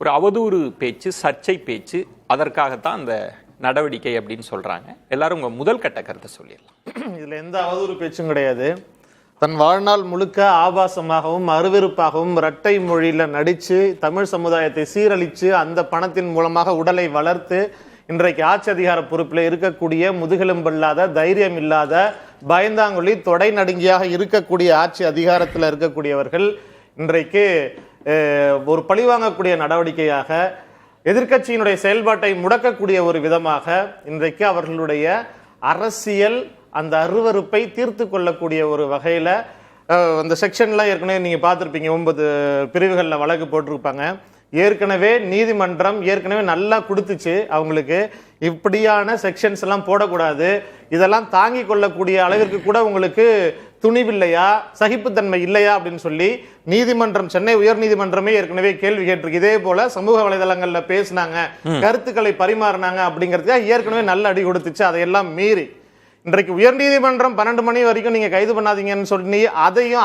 ஒரு அவதூறு பேச்சு, சர்ச்சை பேச்சு, அதற்காகத்தான் அந்த நடவடிக்கை அப்படின்னு சொல்றாங்க. எல்லாரும் உங்க முதல் கட்ட கருத்தை சொல்லிடலாம். இதுல எந்த அவதூறு பேச்சும் கிடையாது. தன் வாழ்நாள் முழுக்க ஆபாசமாகவும் அருவெருப்பாகவும் இரட்டை மொழியில நடிச்சு தமிழ் சமுதாயத்தை சீரழிச்சு அந்த பணத்தின் மூலமாக உடலை வளர்த்து இன்றைக்கு ஆட்சி அதிகார பொறுப்பில் இருக்கக்கூடிய முதுகெலும்பில்லாத, தைரியம் இல்லாத, பயந்தாங்குழி, தொடை நடுங்கியாக இருக்கக்கூடிய ஆட்சி அதிகாரத்தில் இருக்கக்கூடியவர்கள் இன்றைக்கு ஒரு பழிவாங்கக்கூடிய நடவடிக்கையாக, எதிர்க்கட்சியினுடைய செயல்பாட்டை முடக்கக்கூடிய ஒரு விதமாக இன்றைக்கு அவர்களுடைய அரசியல் அந்த அருவருப்பை தீர்த்து கொள்ளக்கூடிய ஒரு வகையில் அந்த செக்ஷன்லாம் ஏற்கனவே நீங்கள் பார்த்துருப்பீங்க. 9 பிரிவுகளில் வழக்கு போட்டிருப்பாங்க. ஏற்கனவே நீதிமன்றம் ஏற்கனவே நல்லா கொடுத்துச்சு அவங்களுக்கு, இப்படியான செக்ஷன்ஸ் எல்லாம் போடக்கூடாது, இதெல்லாம் தாங்கி கொள்ளக்கூடிய அளவிற்கு கூட உங்களுக்கு துணிவில்லையா, சகிப்புத்தன்மை இல்லையா அப்படின்னு சொல்லி நீதிமன்றம், சென்னை உயர் நீதிமன்றமே ஏற்கனவே கேள்வி கேட்டிருக்கு. இதே போல சமூக வலைதளங்கள்ல பேசினாங்க, கருத்துக்களை பரிமாறினாங்க அப்படிங்கிறதுக்காக ஏற்கனவே நல்ல அடி கொடுத்துச்சு. அதையெல்லாம் மீறி இன்றைக்கு உயர் நீதிமன்றம் 12 மணி வரைக்கும் நீங்க கைது பண்ணாதீங்கன்னு சொல்லி அதையும்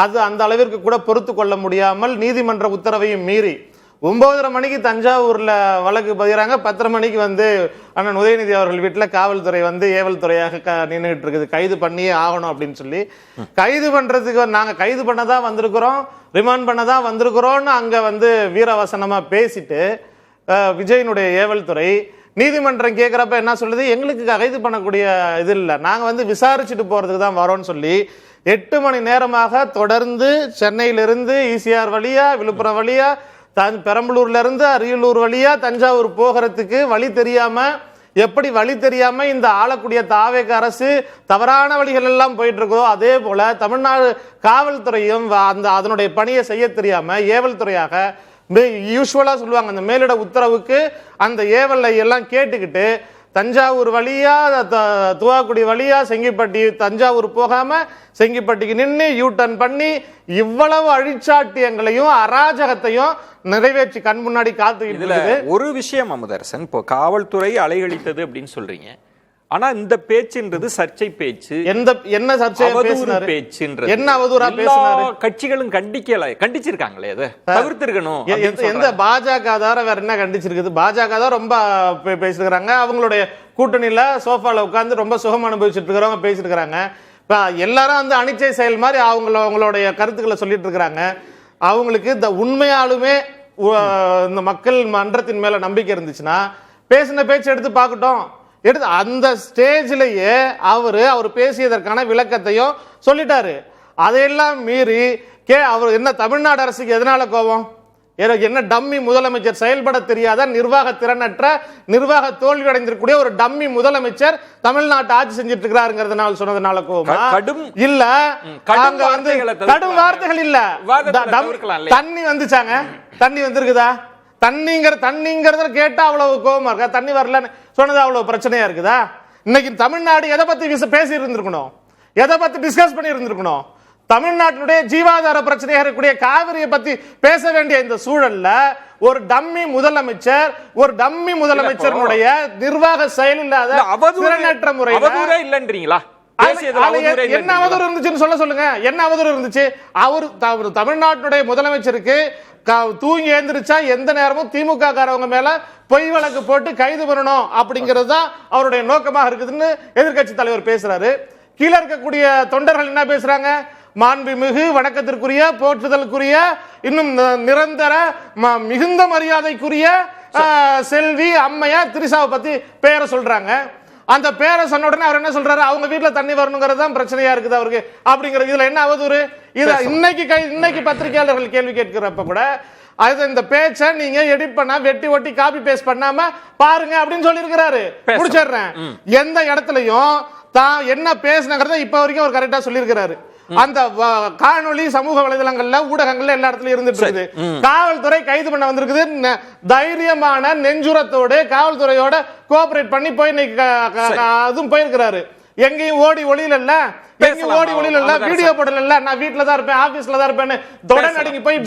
அது அந்த அளவிற்கு கூட பொறுத்து கொள்ள முடியாமல் நீதிமன்ற உத்தரவையும் மீறி 9:30 மணிக்கு தஞ்சாவூர்ல வழக்கு பதிகிறாங்க. 10:30 மணிக்கு அண்ணன் உதயநிதி அவர்கள் வீட்டில் காவல்துறை ஏவல் துறையாக நின்றுட்டு இருக்குது. கைது பண்ணியே ஆகணும் அப்படின்னு சொல்லி கைது பண்றதுக்கு நாங்க கைது பண்ணதான் வந்திருக்கிறோம், ரிமாண்ட் பண்ணதான் வந்திருக்கிறோம்னு அங்க வீரவசனமா பேசிட்டு விஜயனுடைய ஏவல் துறை நீதிமன்றம் கேட்கிறப்ப என்ன சொல்லுது, எங்களுக்கு கைது பண்ணக்கூடிய இது இல்லை, நாங்க விசாரிச்சுட்டு போறதுக்கு தான் வரோம்னு சொல்லி 8 மணி நேரமாக தொடர்ந்து சென்னையிலிருந்து ஈசிஆர் வழியா, விழுப்புரம் வழியா, பெரம்பலூர்ல இருந்து அரியலூர் வழியா தஞ்சாவூர் போகிறதுக்கு வழி தெரியாம, எப்படி வழி தெரியாம இந்த ஆளக்கூடிய தாவேக அரசு தவறான வழிகள் எல்லாம் போயிட்டு இருக்கோ, அதே போல தமிழ்நாடு காவல்துறையும் அதனுடைய பணியை செய்ய தெரியாம ஏவல் துறையாக யூஸ்வலா சொல்லுவாங்க, அந்த மேலிட உத்தரவுக்கு அந்த ஏவலை எல்லாம் கேட்டுக்கிட்டு தஞ்சாவூர் வழியா, துவாக்குடி வழியா செங்கிப்பட்டி, தஞ்சாவூர் போகாம செங்கிப்பட்டிக்கு நின்று யூ-டர்ன் பண்ணி இவ்வளவு அழிச்சாட்டியங்களையும் அராஜகத்தையும் நிறைவேற்றி கண் முன்னாடி காத்துக்கிட்டு ஒரு விஷயம் அமுதரசன், இப்போ காவல்துறை அலைகழித்தது அப்படின்னு சொல்றீங்க. ஆனா இந்த பேச்சுன்றது சர்ச்சை பேச்சு. என்ன சர்ச்சை பேச்சுன்றது, என்ன அவதூறா பேசினாரு? கட்சிகளும் கண்டிச்சிருக்காங்களே, அதை தவிர்த்திருக்கணும். எந்த பாஜக தவிர வேற என்ன கண்டிச்சிருக்குது? பாஜக தான் ரொம்ப பேசிருக்கிறாங்க. அவங்களுடைய கூட்டணியில சோஃபால உட்கார்ந்து ரொம்ப சுகம் அனுபவிச்சுட்டு இருக்கிறவங்க பேசிருக்கிறாங்க. எல்லாரும் அனிச்சை செயல் மாதிரி அவங்களுடைய கருத்துக்களை சொல்லிட்டு இருக்கிறாங்க. அவங்களுக்கு இந்த உண்மையாலுமே இந்த மக்கள் மன்றத்தின் மேல நம்பிக்கை இருந்துச்சுன்னா பேசின பேச்சு எடுத்து பார்க்கட்டும். எடுத்து அந்த ஸ்டேஜ்லயே அவர் பேசியதற்கான விளக்கத்தையும் சொல்லிட்டாரு. அதையெல்லாம் மீறி அவர் என்ன, தமிழ்நாடு அரசுக்கு எதனால கோபம்? என்ன டம்மி முதலமைச்சர், செயல்பட தெரியாத, நிர்வாக திறனற்ற, நிர்வாக தோல்வி அடைந்திருக்கக்கூடிய ஒரு டம்மி முதலமைச்சர் தமிழ்நாட்டை ஆட்சி செஞ்சிட்டு இருக்கிறாருங்கிறதுனால சொன்னதுனால கோபமா? இல்ல, கடும் வார்த்தைகள் இல்ல, தண்ணி வந்துச்சாங்க, தண்ணி வந்திருக்குதா? தண்ணிங்கிறத கேட்டா அவ்வளவு கோபமா இருக்கா? தண்ணி வரலன்னு சொன்னது அவ்வளவு பிரச்சனையா இருக்குதா? இன்னைக்கு தமிழ்நாடு எதை பத்தி பேசி இருந்திருக்கணும், எதை பத்தி டிஸ்கஸ் பண்ணி இருந்திருக்கணும்? தமிழ்நாட்டினுடைய ஜீவாதார பிரச்சனையாக இருக்கக்கூடிய காவிரியை பத்தி பேச வேண்டிய இந்த சூழல்ல ஒரு டம்மி முதலமைச்சருடைய நிர்வாக செயல் இல்லாத திறனற்ற முறையில் இல்லன்றீங்களா? என்ன அவதூறு இருந்துச்சுன்னு சொல்லுங்க. என்ன அவதூறு இருந்துச்சு? அவர் தமிழ்நாட்டுடைய முதலமைச்சருக்கு தூங்கி எழுந்திருச்சா எந்த நேரமும் திமுக காரவங்க மேல பொய் வழக்கு போட்டு கைது பண்ணணும் அப்படிங்கிறது தான் அவருடைய நோக்கமாக இருக்குதுன்னு எதிர்கட்சி தலைவர் பேசுறாரு. கீழே இருக்கக்கூடிய தொண்டர்கள் என்ன பேசுறாங்க? மாண்புமிகு, வணக்கத்திற்குரிய, போற்றுதலுக்குரிய, இன்னும் நிரந்தர மிகுந்த மரியாதைக்குரிய செல்வி அம்மையார் திரிசாவை பத்தி பேரை சொல்றாங்க. அந்த பேரை சொன்ன உடனே அவர் என்ன சொல்றாரு? அவங்க வீட்டுல தண்ணி வரணுங்கிறது தான் பிரச்சனையா இருக்குது அவருக்கு அப்படிங்கிறது. இதுல என்ன அவதூறு? இது இன்னைக்கு பத்திரிகையாளர்கள் கேள்வி கேட்கிறப்ப கூட இந்த பேச்சை நீங்க எடிட் பண்ணா வெட்டி ஒட்டி காப்பி பேஸ்ட் பண்ணாம பாருங்க அப்படின்னு சொல்லி இருக்கிறாரு. முடிச்சிடுறேன். எந்த இடத்துலயும் தான் என்ன பேசினங்கிறத இப்ப வரைக்கும் அவர் கரெக்டா சொல்லி இருக்கிறாரு. அந்த காணொலி சமூக வலைதளங்கள்ல, ஊடகங்கள்ல எல்லா இடத்துலயும் இருந்துட்டு இருக்குது. காவல்துறை கைது பண்ண வந்திருக்குது. தைரியமான நெஞ்சுரத்தோடு காவல்துறையோட கோஆபரேட் பண்ணி போய் அதுவும் போயிருக்கிறாரு. எங்கேயும் ஓடி ஒளியில இல்ல, வீடியோ போடல. நான் வீட்டுல தான் இருப்பேன், ஆபீஸ்ல தான் இருப்பேன், தொடர் நடுங்கி போய்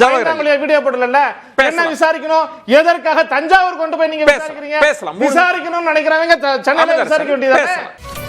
வீடியோ போடல. என்ன விசாரிக்கணும்? எதற்காக தஞ்சாவூர் கொண்டு போய் நீங்க விசாரிக்கிறீங்க? விசாரிக்கணும்னு நினைக்கிறவங்க சென்னையில விசாரிக்க வேண்டியது.